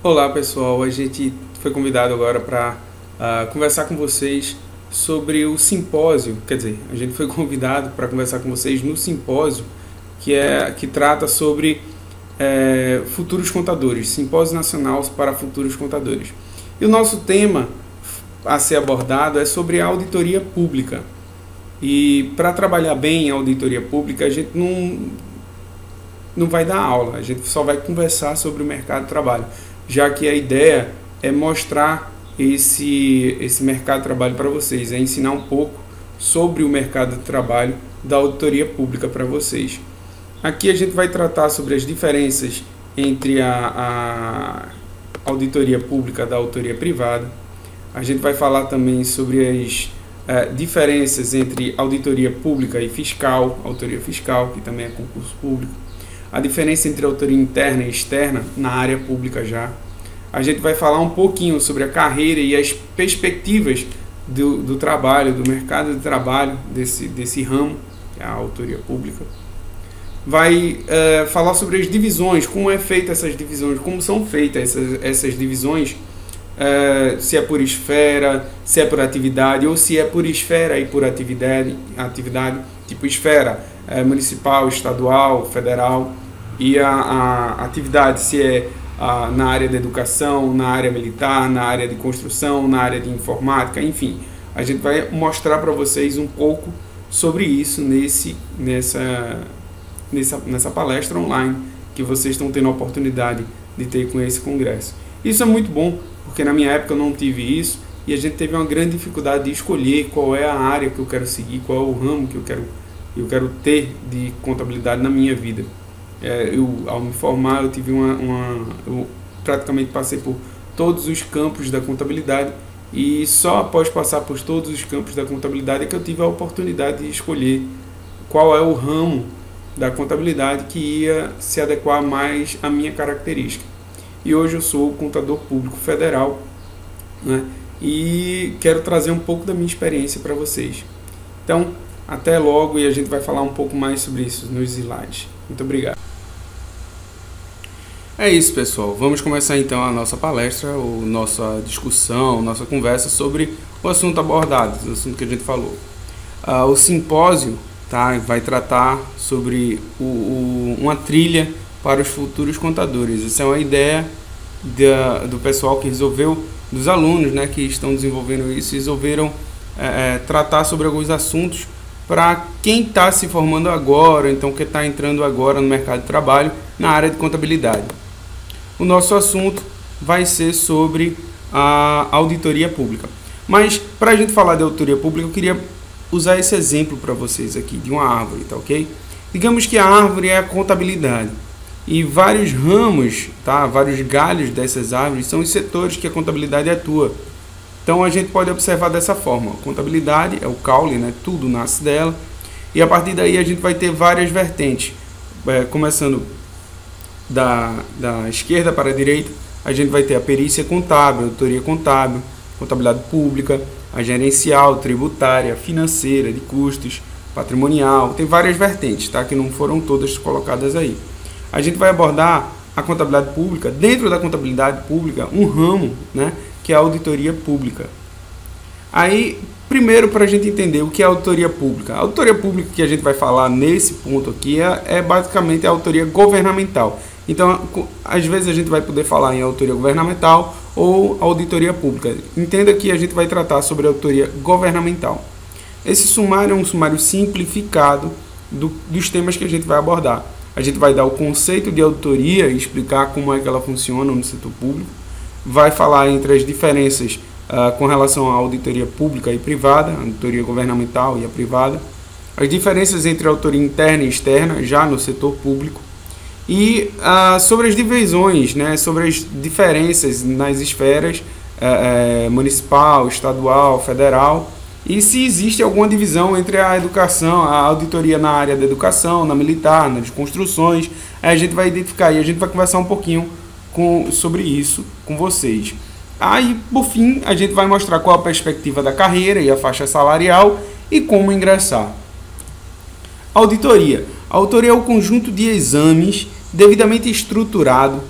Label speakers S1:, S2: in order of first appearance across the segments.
S1: Olá pessoal, a gente foi convidado agora para conversar com vocês sobre o simpósio, quer dizer, a gente foi convidado para conversar com vocês no simpósio que trata sobre futuros contadores, Simpósio Nacional para Futuros Contadores. E o nosso tema a ser abordado é sobre a auditoria pública. E para trabalhar bem a auditoria pública, a gente não vai dar aula, a gente só vai conversar sobre o mercado de trabalho, já que a ideia é mostrar esse mercado de trabalho para vocês, é ensinar um pouco sobre o mercado de trabalho da auditoria pública para vocês. Aqui a gente vai tratar sobre as diferenças entre a auditoria pública da auditoria privada. A gente vai falar também sobre as diferenças entre auditoria pública e fiscal, auditoria fiscal, que também é concurso público. A diferença entre auditoria interna e externa na área pública já. A gente vai falar um pouquinho sobre a carreira e as perspectivas do trabalho, do mercado de trabalho desse ramo, que é a auditoria pública. Vai falar sobre as divisões, como é feita essas divisões, como são feitas essas divisões, se é por esfera, se é por atividade, ou se é por esfera e por atividade tipo esfera municipal, estadual, federal, e a atividade se é na área da educação, na área militar, na área de construção, na área de informática, enfim. A gente vai mostrar para vocês um pouco sobre isso nessa palestra online que vocês estão tendo a oportunidade de ter com esse congresso. Isso é muito bom, porque na minha época eu não tive isso e a gente teve uma grande dificuldade de escolher qual é a área que eu quero seguir, qual é o ramo que eu quero ter de contabilidade na minha vida. Ao me formar, eu tive eu praticamente passei por todos os campos da contabilidade e só após passar por todos os campos da contabilidade é que eu tive a oportunidade de escolher qual é o ramo da contabilidade que ia se adequar mais à minha característica. E hoje eu sou contador público federal, né? E quero trazer um pouco da minha experiência para vocês. Então, até logo e a gente vai falar um pouco mais sobre isso nos slides. Muito obrigado. É isso, pessoal. Vamos começar então a nossa palestra, nossa discussão, nossa conversa sobre o assunto abordado, o assunto que a gente falou. O simpósio vai tratar sobre uma trilha para os futuros contadores. Essa é uma ideia do pessoal que resolveu, dos alunos, né, que estão desenvolvendo isso, resolveram tratar sobre alguns assuntos para quem está se formando agora, então que está entrando agora no mercado de trabalho na área de contabilidade. O nosso assunto vai ser sobre a auditoria pública. Mas para a gente falar de auditoria pública, eu queria usar esse exemplo para vocês aqui, de uma árvore, tá ok? Digamos que a árvore é a contabilidade. E vários ramos, vários galhos dessas árvores são os setores que a contabilidade atua. Então a gente pode observar dessa forma. A contabilidade é o caule, né? Tudo nasce dela. E a partir daí a gente vai ter várias vertentes. Começando da esquerda para a direita, a gente vai ter a perícia contábil, a auditoria contábil, contabilidade pública, a gerencial, tributária, financeira, de custos, patrimonial. Tem várias vertentes, que não foram todas colocadas aí. A gente vai abordar a contabilidade pública, dentro da contabilidade pública, um ramo, né, que é a auditoria pública. Aí, primeiro, para a gente entender o que é a auditoria pública. A auditoria pública que a gente vai falar nesse ponto aqui é basicamente a auditoria governamental. Então, às vezes a gente vai poder falar em auditoria governamental ou auditoria pública. Entenda que a gente vai tratar sobre a auditoria governamental. Esse sumário é um sumário simplificado dos temas que a gente vai abordar. A gente vai dar o conceito de auditoria e explicar como é que ela funciona no setor público. Vai falar entre as diferenças com relação à auditoria pública e privada, a auditoria governamental e a privada. As diferenças entre a auditoria interna e externa, já no setor público. E sobre as divisões, né, sobre as diferenças nas esferas municipal, estadual, federal. E se existe alguma divisão entre a educação, a auditoria na área da educação, na militar, nas construções, a gente vai identificar e a gente vai conversar um pouquinho sobre isso com vocês. Aí, por fim, a gente vai mostrar qual a perspectiva da carreira e a faixa salarial e como ingressar. Auditoria. A auditoria é o conjunto de exames devidamente estruturado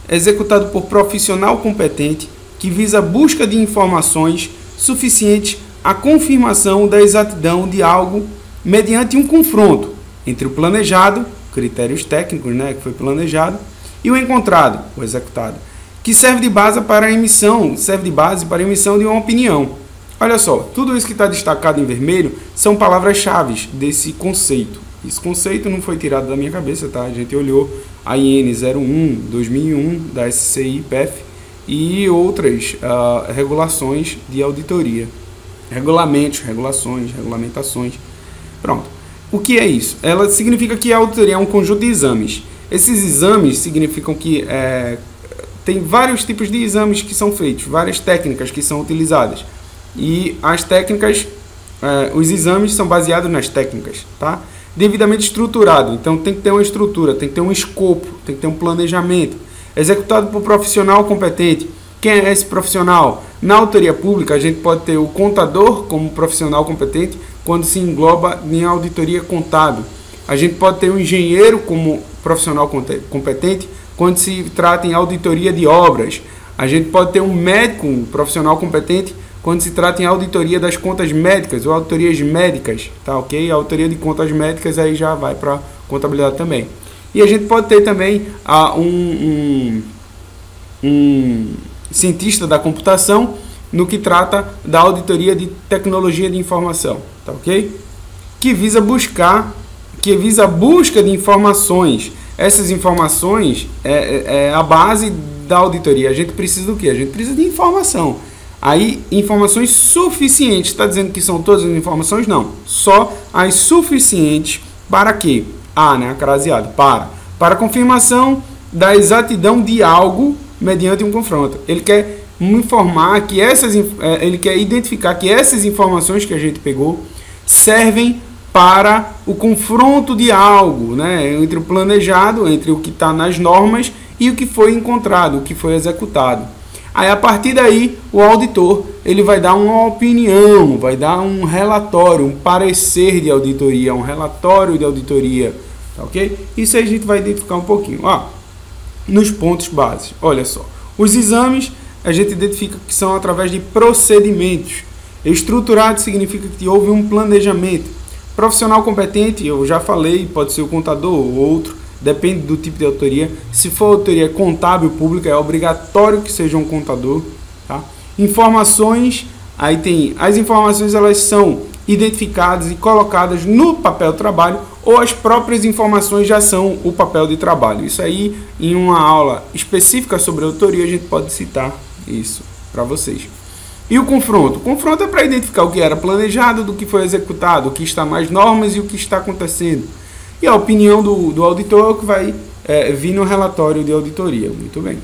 S1: executado por profissional competente que visa a busca de informações suficientes à confirmação da exatidão de algo mediante um confronto entre o planejado, critérios técnicos, que foi planejado, e o encontrado, o executado, que serve de base para a emissão de uma opinião. Olha só, tudo isso que está destacado em vermelho são palavras-chave desse conceito. Esse conceito não foi tirado da minha cabeça, tá? A gente olhou a IN 01/2001 da SCI-PEF e outras regulações de auditoria. Regulamentos, regulações, regulamentações. Pronto. O que é isso? Ela significa que a auditoria é um conjunto de exames. Esses exames significam que tem vários tipos de exames que são feitos, várias técnicas que são utilizadas. E as técnicas, os exames são baseados nas técnicas, tá? Devidamente estruturado. Então tem que ter uma estrutura, tem que ter um escopo, tem que ter um planejamento. Executado por profissional competente. Quem é esse profissional? Na auditoria pública, a gente pode ter o contador como profissional competente quando se engloba em auditoria contábil. A gente pode ter o engenheiro como profissional competente quando se trata em auditoria de obras. A gente pode ter um médico, um profissional competente, quando se trata em auditoria das contas médicas ou auditorias médicas, tá ok? A auditoria de contas médicas aí já vai para contabilidade também. E a gente pode ter também um cientista da computação no que trata da auditoria de tecnologia de informação, tá ok? Que visa a busca de informações. Essas informações é a base da auditoria. A gente precisa do quê? A gente precisa de informação. Aí, informações suficientes. Está dizendo que são todas as informações? Não. Só as suficientes para quê? Craseado. Para confirmação da exatidão de algo mediante um confronto. Ele quer informar que ele quer identificar que essas informações que a gente pegou servem para o confronto de algo, entre o planejado, entre o que está nas normas e o que foi encontrado, o que foi executado. Aí, a partir daí, o auditor ele vai dar uma opinião, vai dar um relatório, um parecer de auditoria, um relatório de auditoria, tá ok? Isso aí a gente vai identificar um pouquinho. Nos pontos básicos, olha só. Os exames a gente identifica que são através de procedimentos. Estruturado significa que houve um planejamento. Profissional competente, eu já falei, pode ser o contador ou outro, depende do tipo de auditoria. Se for auditoria contábil pública, é obrigatório que seja um contador. Tá? Informações, aí tem as informações, elas são identificadas e colocadas no papel de trabalho, ou as próprias informações já são o papel de trabalho. Isso aí, em uma aula específica sobre auditoria, a gente pode citar isso para vocês. E o confronto? O confronto é para identificar o que era planejado, do que foi executado, o que está nas normas e o que está acontecendo. E a opinião do auditor é o que vai vir no relatório de auditoria. Muito bem.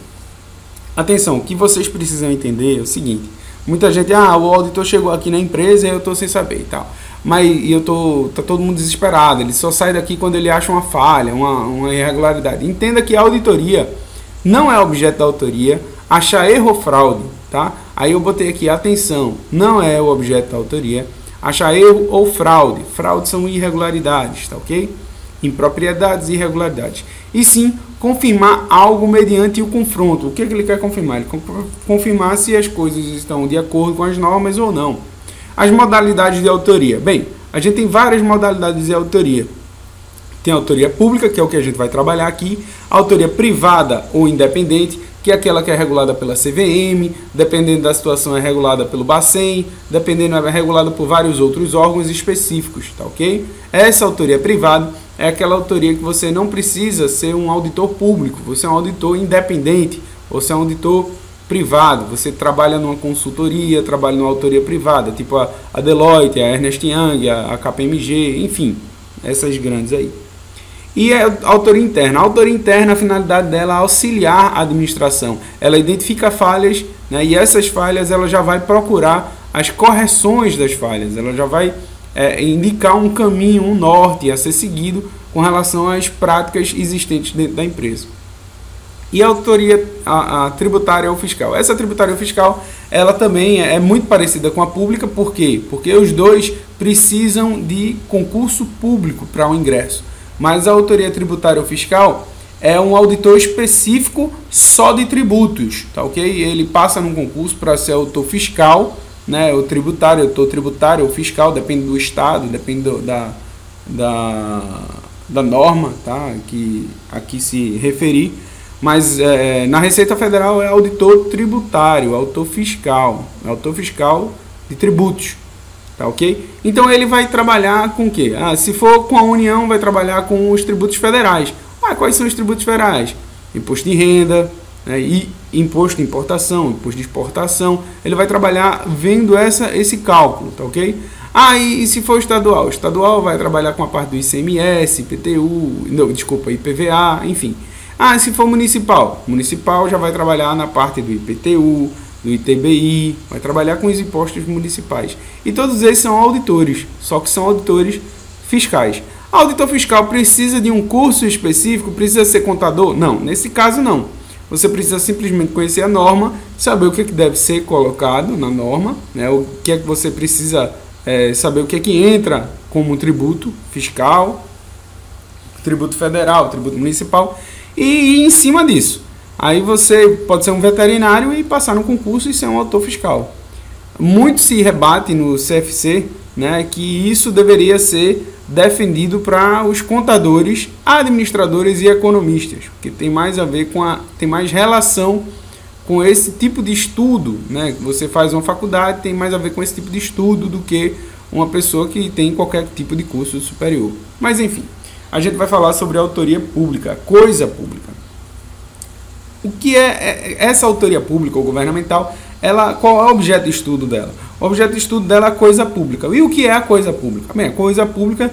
S1: Atenção, o que vocês precisam entender é o seguinte. Muita gente, o auditor chegou aqui na empresa e eu estou sem saber e tal. Mas tá todo mundo desesperado. Ele só sai daqui quando ele acha uma falha, uma irregularidade. Entenda que a auditoria não é objeto da auditoria. Achar erro ou fraude, tá? Aí eu botei aqui, atenção, não é o objeto da auditoria. Achar erro ou fraude. Fraude são irregularidades, tá ok? Impropriedades e irregularidades. E sim, confirmar algo mediante o confronto. O que ele quer confirmar? Ele quer confirmar se as coisas estão de acordo com as normas ou não. As modalidades de auditoria. Bem, a gente tem várias modalidades de auditoria. Tem a auditoria pública, que é o que a gente vai trabalhar aqui. A auditoria privada ou independente, que é aquela que é regulada pela CVM, dependendo da situação é regulada pelo Bacen, dependendo é regulada por vários outros órgãos específicos, tá ok? Essa auditoria privada é aquela auditoria que você não precisa ser um auditor público, você é um auditor independente, você é um auditor privado, você trabalha numa consultoria, trabalha numa auditoria privada, tipo a Deloitte, a Ernst Young, a KPMG, enfim, essas grandes aí. E a auditoria interna. A auditoria interna, a finalidade dela é auxiliar a administração. Ela identifica falhas, e essas falhas ela já vai procurar as correções das falhas. Ela já vai indicar um caminho, um norte a ser seguido com relação às práticas existentes dentro da empresa. E a auditoria a tributária ou fiscal. Essa tributária ou fiscal, ela também é muito parecida com a pública. Por quê? Porque os dois precisam de concurso público para o ingresso. Mas a auditoria tributária ou fiscal, é um auditor específico só de tributos, tá ok? Ele passa num concurso para ser auditor fiscal, né? O tributário, auditor tributário ou fiscal, depende do estado, depende da norma, tá? Que aqui se referir. Mas na Receita Federal é auditor tributário, auditor fiscal de tributos, tá ok? Então ele vai trabalhar com o quê? Se for com a União, vai trabalhar com os tributos federais. Quais são os tributos federais? Imposto de renda, né, e imposto de importação, imposto de exportação. Ele vai trabalhar vendo esse cálculo, tá ok? E se for estadual? Estadual vai trabalhar com a parte do ICMS, IPTU, não, desculpa, IPVA, enfim. Se for municipal? Municipal já vai trabalhar na parte do IPTU, do ITBI, vai trabalhar com os impostos municipais. E todos esses são auditores, só que são auditores fiscais. Auditor fiscal precisa de um curso específico? Precisa ser contador? Não, nesse caso não. Você precisa simplesmente conhecer a norma, saber o que deve ser colocado na norma, né? O que é que você precisa saber, o que é que entra como tributo fiscal, tributo federal, tributo municipal, e em cima disso, aí você pode ser um veterinário e passar no concurso e ser um auditor fiscal. Muito se rebate no CFC, né, que isso deveria ser defendido para os contadores, administradores e economistas, porque tem mais a ver tem mais relação com esse tipo de estudo, né? Você faz uma faculdade, tem mais a ver com esse tipo de estudo do que uma pessoa que tem qualquer tipo de curso superior. Mas enfim, a gente vai falar sobre a autoria pública, coisa pública. O que é essa autoria pública ou governamental? Qual é o objeto de estudo dela? O objeto de estudo dela é a coisa pública. E o que é a coisa pública? Bem, a coisa pública,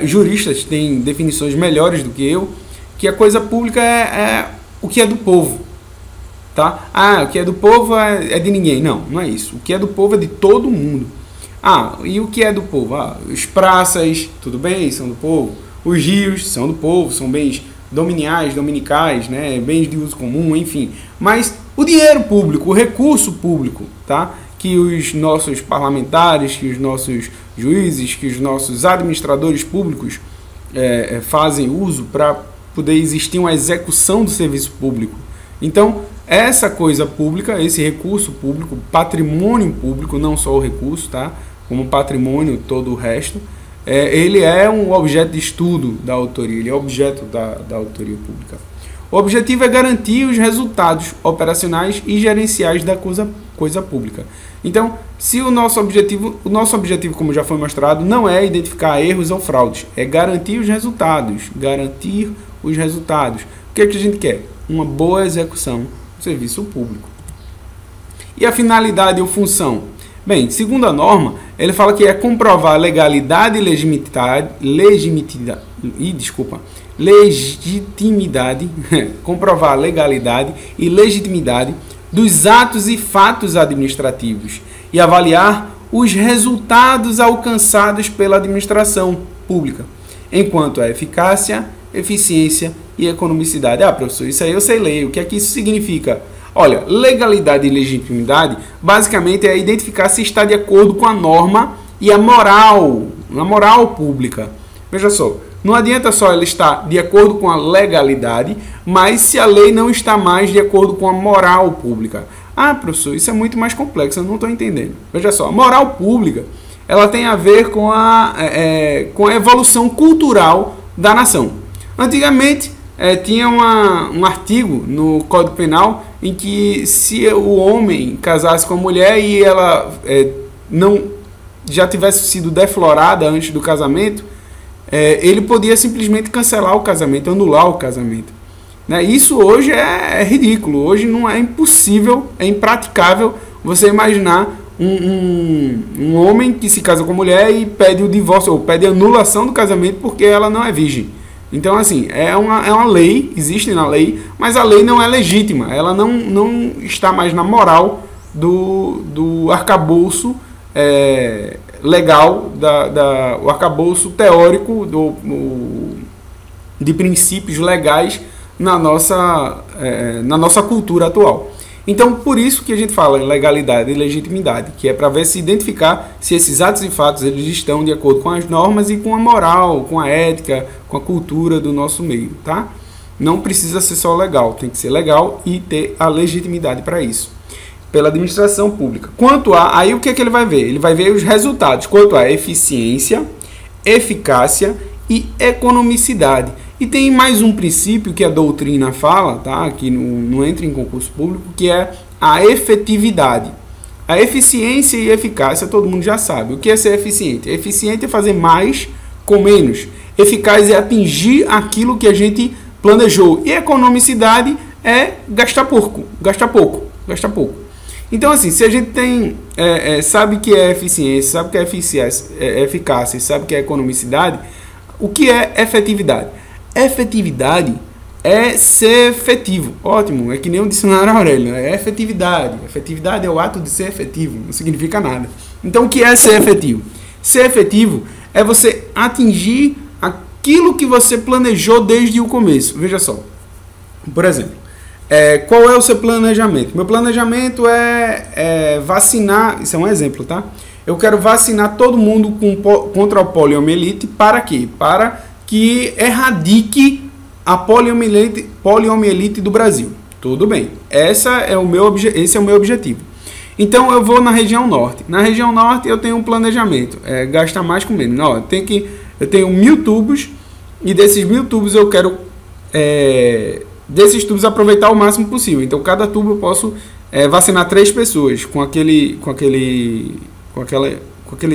S1: juristas têm definições melhores do que eu, que a coisa pública é o que é do povo. Tá? O que é do povo é de ninguém. Não, não é isso. O que é do povo é de todo mundo. E o que é do povo? As praças, tudo bem, são do povo. Os rios são do povo, são bens dominiais, dominicais, né? Bens de uso comum, enfim. Mas o dinheiro público, o recurso público, tá? Que os nossos parlamentares, que os nossos juízes, que os nossos administradores públicos fazem uso para poder existir uma execução do serviço público. Então, essa coisa pública, esse recurso público, patrimônio público, não só o recurso, tá? Como patrimônio, todo o resto, ele é um objeto de estudo da autoria, ele é objeto da autoria pública. O objetivo é garantir os resultados operacionais e gerenciais da coisa pública. Então, se o nosso objetivo, como já foi mostrado, não é identificar erros ou fraudes, é garantir os resultados. O que é que a gente quer? Uma boa execução do serviço público. E a finalidade ou função? Bem, segundo a norma, ele fala que é comprovar a legalidade e legitimidade, comprovar a legalidade e legitimidade dos atos e fatos administrativos e avaliar os resultados alcançados pela administração pública, enquanto a eficácia, eficiência e economicidade. Professor, isso aí eu sei ler. O que é que isso significa? Olha, legalidade e legitimidade basicamente é identificar se está de acordo com a norma e a moral pública. Veja só, não adianta só ela estar de acordo com a legalidade, mas se a lei não está mais de acordo com a moral pública. Professor, isso é muito mais complexo, eu não estou entendendo. Veja só, a moral pública, ela tem a ver com a evolução cultural da nação. Antigamente, tinha um artigo no Código Penal em que se o homem casasse com a mulher e ela não já tivesse sido deflorada antes do casamento, ele podia simplesmente cancelar o casamento, anular o casamento. Né? Isso hoje é ridículo, hoje não é impossível, é impraticável você imaginar um homem que se casa com a mulher e pede o divórcio, ou pede a anulação do casamento porque ela não é virgem. Então, assim, é uma lei, existe na lei, mas a lei não é legítima, ela não está mais na moral do arcabouço legal, o arcabouço teórico de princípios legais na nossa cultura atual. Então, por isso que a gente fala em legalidade e legitimidade, que é para ver se identificar se esses atos e fatos eles estão de acordo com as normas e com a moral, com a ética, com a cultura do nosso meio, tá? Não precisa ser só legal, tem que ser legal e ter a legitimidade para isso, pela administração pública. Quanto a, aí o que é que ele vai ver? Ele vai ver os resultados, quanto a eficiência, eficácia e economicidade. E tem mais um princípio que a doutrina fala, tá? Que não entra em concurso público, que é a efetividade. A eficiência e eficácia todo mundo já sabe. O que é ser eficiente? Eficiente é fazer mais com menos. Eficaz é atingir aquilo que a gente planejou. E economicidade é gastar pouco. Então, assim, se a gente tem, sabe que é eficiência, sabe que é eficácia, sabe que é economicidade, o que é efetividade? Efetividade é ser efetivo. Ótimo, é que nem o dicionário Aurélio, é efetividade. Efetividade é o ato de ser efetivo, não significa nada. Então, o que é ser efetivo? Ser efetivo é você atingir aquilo que você planejou desde o começo. Veja só, por exemplo, qual é o seu planejamento? Meu planejamento é vacinar, isso é um exemplo, tá? Eu quero vacinar todo mundo contra a poliomielite. Para quê? Para que erradique a poliomielite do Brasil. Tudo bem. Esse é o meu objetivo. Então eu vou na região norte. Na região norte eu tenho um planejamento. Gastar mais com menos. Não, eu tenho 1000 tubos e desses 1000 tubos eu quero desses tubos aproveitar o máximo possível. Então cada tubo eu posso vacinar 3 pessoas com aquele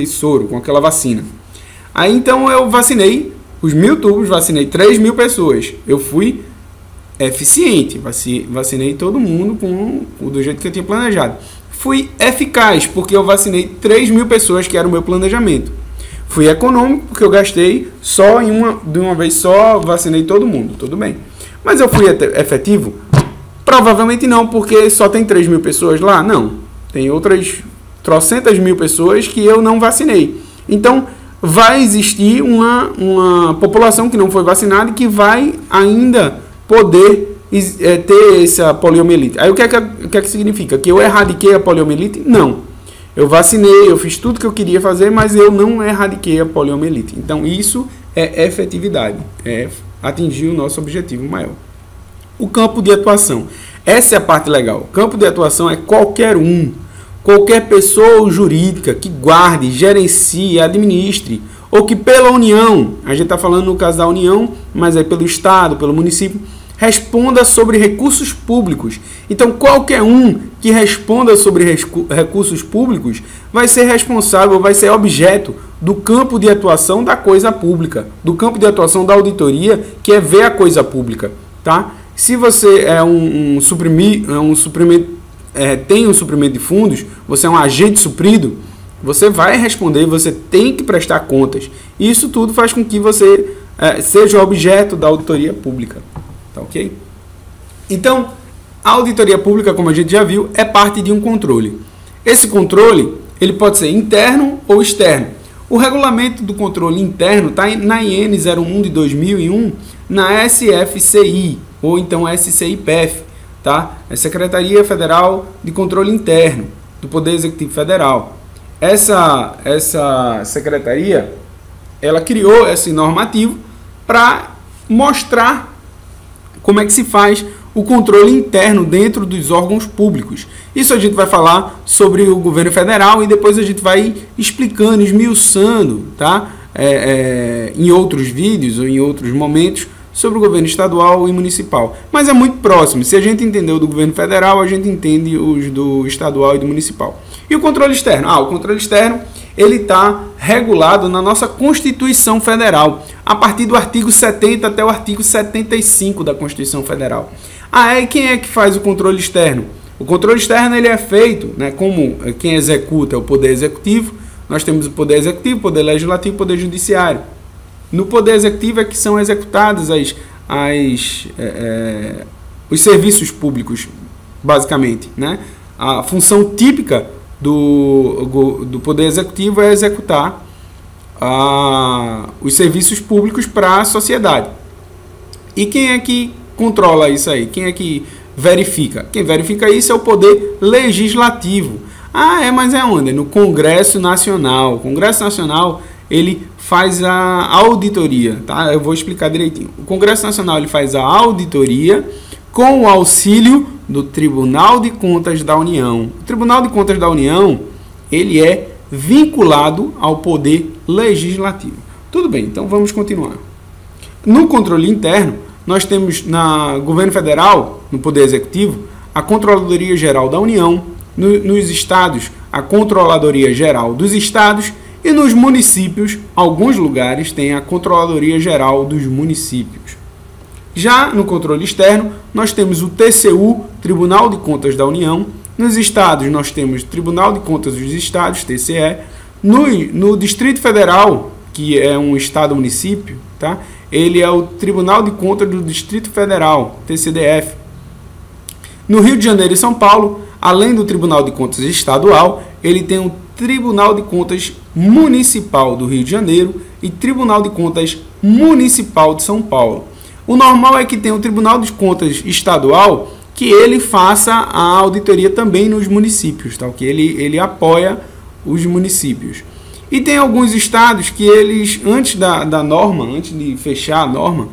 S1: soro, com aquela vacina. Aí então eu vacinei os 1000 tubos, vacinei 3.000 pessoas. Eu fui eficiente, vacinei todo mundo do jeito que eu tinha planejado. Fui eficaz, porque eu vacinei 3.000 pessoas, que era o meu planejamento. Fui econômico, porque eu gastei de uma vez só, vacinei todo mundo, tudo bem. Mas eu fui efetivo? Provavelmente não, porque só tem 3.000 pessoas lá? Não. Tem outras trocentas mil pessoas que eu não vacinei. Então, vai existir uma população que não foi vacinada e que vai ainda poder ter essa poliomielite. Aí o que é que significa? Que eu erradiquei a poliomielite? Não. Eu vacinei, eu fiz tudo que eu queria fazer, mas eu não erradiquei a poliomielite. Então isso é efetividade, é atingir o nosso objetivo maior. O campo de atuação. Essa é a parte legal. O campo de atuação é qualquer pessoa jurídica que guarde, gerencie, administre, ou que pela União, a gente está falando no caso da União, mas é pelo Estado, pelo município, responda sobre recursos públicos. Então, qualquer um que responda sobre recursos públicos vai ser responsável, vai ser objeto do campo de atuação da coisa pública, do campo de atuação da auditoria, que é ver a coisa pública, tá? Se você tem um suprimento de fundos, você é um agente suprido, você vai responder, você tem que prestar contas. E isso tudo faz com que você seja objeto da auditoria pública. Tá ok? Então, a auditoria pública, como a gente já viu, é parte de um controle. Esse controle, ele pode ser interno ou externo. O regulamento do controle interno está na IN 01 de 2001, na SFCI, ou então SCIPF, tá? É Secretaria Federal de Controle Interno do Poder Executivo Federal. Essa secretaria, ela criou esse normativo para mostrar como é que se faz o controle interno dentro dos órgãos públicos. Isso a gente vai falar sobre o governo federal e depois a gente vai explicando, esmiuçando, tá? Em outros vídeos ou em outros momentos sobre o governo estadual e municipal. Mas é muito próximo. Se a gente entendeu do governo federal, a gente entende os do estadual e do municipal. E o controle externo? O controle externo ele está regulado na nossa Constituição Federal, a partir do artigo 70 até o artigo 75 da Constituição Federal. E quem é que faz o controle externo? O controle externo ele é feito, né, como quem executa é o Poder Executivo. Nós temos o Poder Executivo, Poder Legislativo e Poder Judiciário. No Poder Executivo é que são executados os serviços públicos, basicamente, né? A função típica do Poder Executivo é executar os serviços públicos para a sociedade. E quem é que controla isso aí? Quem é que verifica? Quem verifica isso é o Poder Legislativo. Mas é onde? No Congresso Nacional. O Congresso Nacional ele faz a auditoria, tá? Eu vou explicar direitinho. O Congresso Nacional ele faz a auditoria com o auxílio do Tribunal de Contas da União. O Tribunal de Contas da União, ele é vinculado ao poder legislativo. Tudo bem, então vamos continuar. No controle interno, nós temos no governo federal, no poder executivo, a Controladoria Geral da União, nos estados, a Controladoria Geral dos Estados, e nos municípios, alguns lugares têm a Controladoria Geral dos Municípios. Já no controle externo, nós temos o TCU, Tribunal de Contas da União. Nos estados, nós temos o Tribunal de Contas dos Estados, TCE. No Distrito Federal, que é um estado-município, tá? Ele é o Tribunal de Contas do Distrito Federal, TCDF. No Rio de Janeiro e São Paulo, além do Tribunal de Contas Estadual, ele tem o Tribunal de Contas Municipal do Rio de Janeiro e Tribunal de Contas Municipal de São Paulo. O normal é que tenha o Tribunal de Contas Estadual, que ele faça a auditoria também nos municípios, tá? Que ele apoia os municípios. E tem alguns estados que eles, antes da norma, antes de fechar a norma,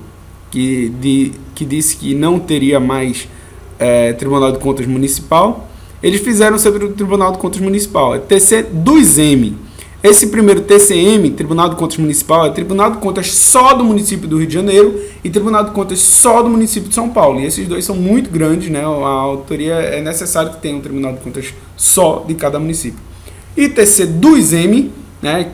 S1: que disse que não teria mais Tribunal de Contas Municipal, eles fizeram sobre o Tribunal de Contas Municipal, é TC2M. Esse primeiro TCM, Tribunal de Contas Municipal, é Tribunal de Contas só do município do Rio de Janeiro e Tribunal de Contas só do município de São Paulo. E esses dois são muito grandes, né? A autoria é necessário que tenha um Tribunal de Contas só de cada município. E TC2M, né?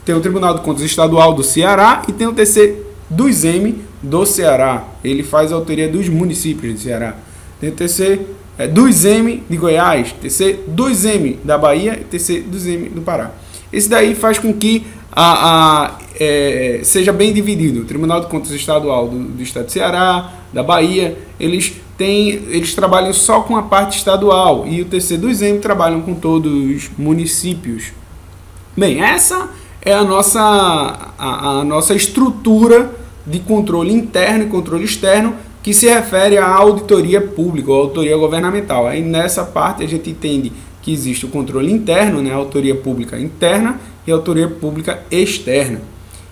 S1: Tem o Tribunal de Contas Estadual do Ceará e tem o TC2M do Ceará. Ele faz a autoria dos municípios do Ceará. Tem o TC2M de Goiás, TC2M da Bahia e TC2M do Pará. Esse daí faz com que seja bem dividido. O Tribunal de Contas Estadual do Estado de Ceará, da Bahia, eles trabalham só com a parte estadual e o TC2M trabalham com todos os municípios. Bem, essa é a nossa estrutura de controle interno e controle externo que se refere à auditoria pública ou auditoria governamental. Aí nessa parte a gente entende que existe o controle interno, né, a auditoria pública interna e a auditoria pública externa.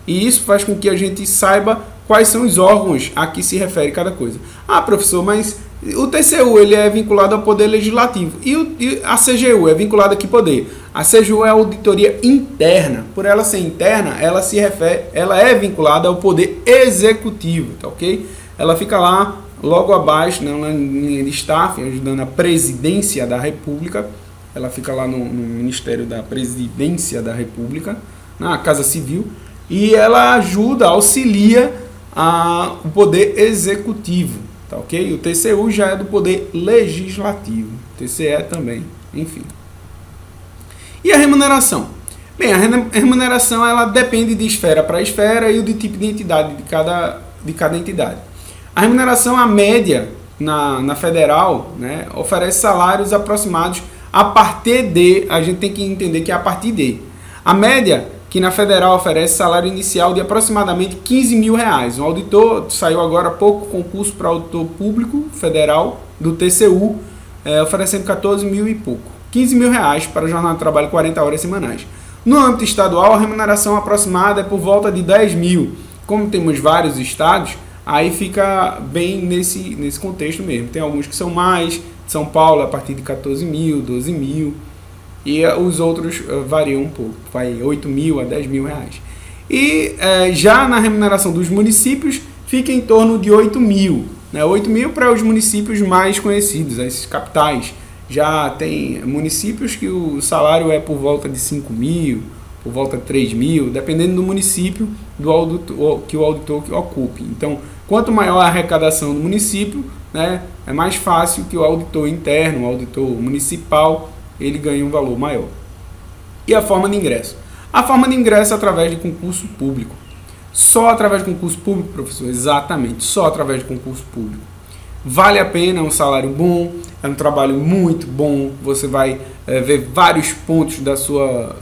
S1: E isso faz com que a gente saiba quais são os órgãos a que se refere cada coisa. Ah, professor, mas o TCU ele é vinculado ao poder legislativo e a CGU é vinculada a que poder? A CGU é a auditoria interna. Por ela ser interna, ela é vinculada ao poder executivo, tá ok? Ela fica lá logo abaixo, na linha de staff, ajudando a presidência da República. Ela fica lá no Ministério da Presidência da República, na Casa Civil, e ela ajuda, auxilia o poder executivo, tá ok? O TCU já é do poder legislativo, TCE também, enfim. E a remuneração? Bem, a remuneração ela depende de esfera para esfera e do tipo de entidade de cada entidade. A remuneração, a média na federal, né, oferece salários aproximados a partir de, a gente tem que entender que é a partir de. A média que na federal oferece salário inicial de aproximadamente R$15 mil. Um auditor, saiu agora há pouco concurso para auditor público federal do TCU, oferecendo 14 mil e pouco. R$15 mil para jornada de trabalho 40 horas semanais. No âmbito estadual, a remuneração aproximada é por volta de 10 mil. Como temos vários estados, aí fica bem nesse contexto mesmo. Tem alguns que são mais, São Paulo a partir de 14 mil, 12 mil, e os outros variam um pouco, vai 8 mil a 10 mil reais. E já na remuneração dos municípios, fica em torno de 8 mil. Né? 8 mil para os municípios mais conhecidos, as capitais. Já tem municípios que o salário é por volta de 5 mil, por volta de 3 mil, dependendo do município que o auditor ocupe. Então, quanto maior a arrecadação do município, né, é mais fácil que o auditor interno, o auditor municipal, ele ganhe um valor maior. E a forma de ingresso? A forma de ingresso é através de concurso público. Só através de concurso público, professor? Exatamente, só através de concurso público. Vale a pena, é um salário bom, é um trabalho muito bom, você vai ver vários pontos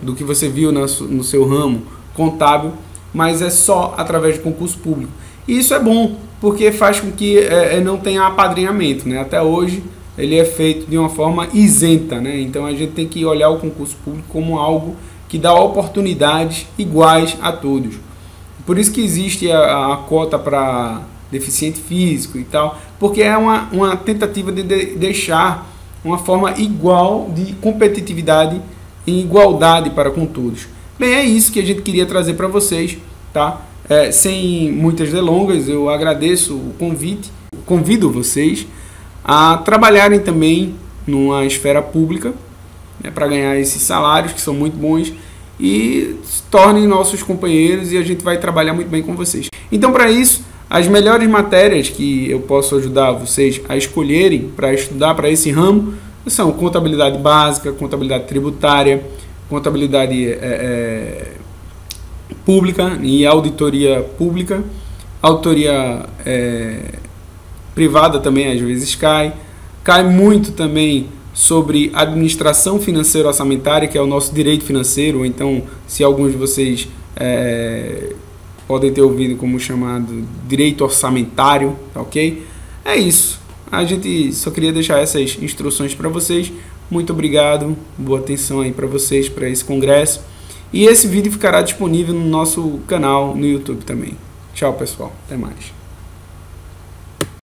S1: do que você viu no seu ramo contábil, mas é só através de concurso público. E isso é bom, porque faz com que não tenha apadrinhamento, né? Até hoje ele é feito de uma forma isenta, né? Então a gente tem que olhar o concurso público como algo que dá oportunidades iguais a todos. Por isso que existe a cota para deficiente físico e tal, porque é uma tentativa de deixar uma forma igual de competitividade e igualdade para com todos. Bem, é isso que a gente queria trazer para vocês, tá? Sem muitas delongas, eu agradeço o convite, convido vocês a trabalharem também numa esfera pública, né, para ganhar esses salários que são muito bons e se tornem nossos companheiros, e a gente vai trabalhar muito bem com vocês. Então, para isso, as melhores matérias que eu posso ajudar vocês a escolherem para estudar para esse ramo são contabilidade básica, contabilidade tributária, contabilidade pública e auditoria pública, auditoria privada também às vezes cai muito também sobre administração financeira orçamentária, que é o nosso direito financeiro, ou então, se alguns de vocês podem ter ouvido como chamado direito orçamentário, tá ok? É isso. A gente só queria deixar essas instruções para vocês. Muito obrigado, boa atenção aí para vocês, para esse congresso. E esse vídeo ficará disponível no nosso canal no YouTube também. Tchau, pessoal. Até mais.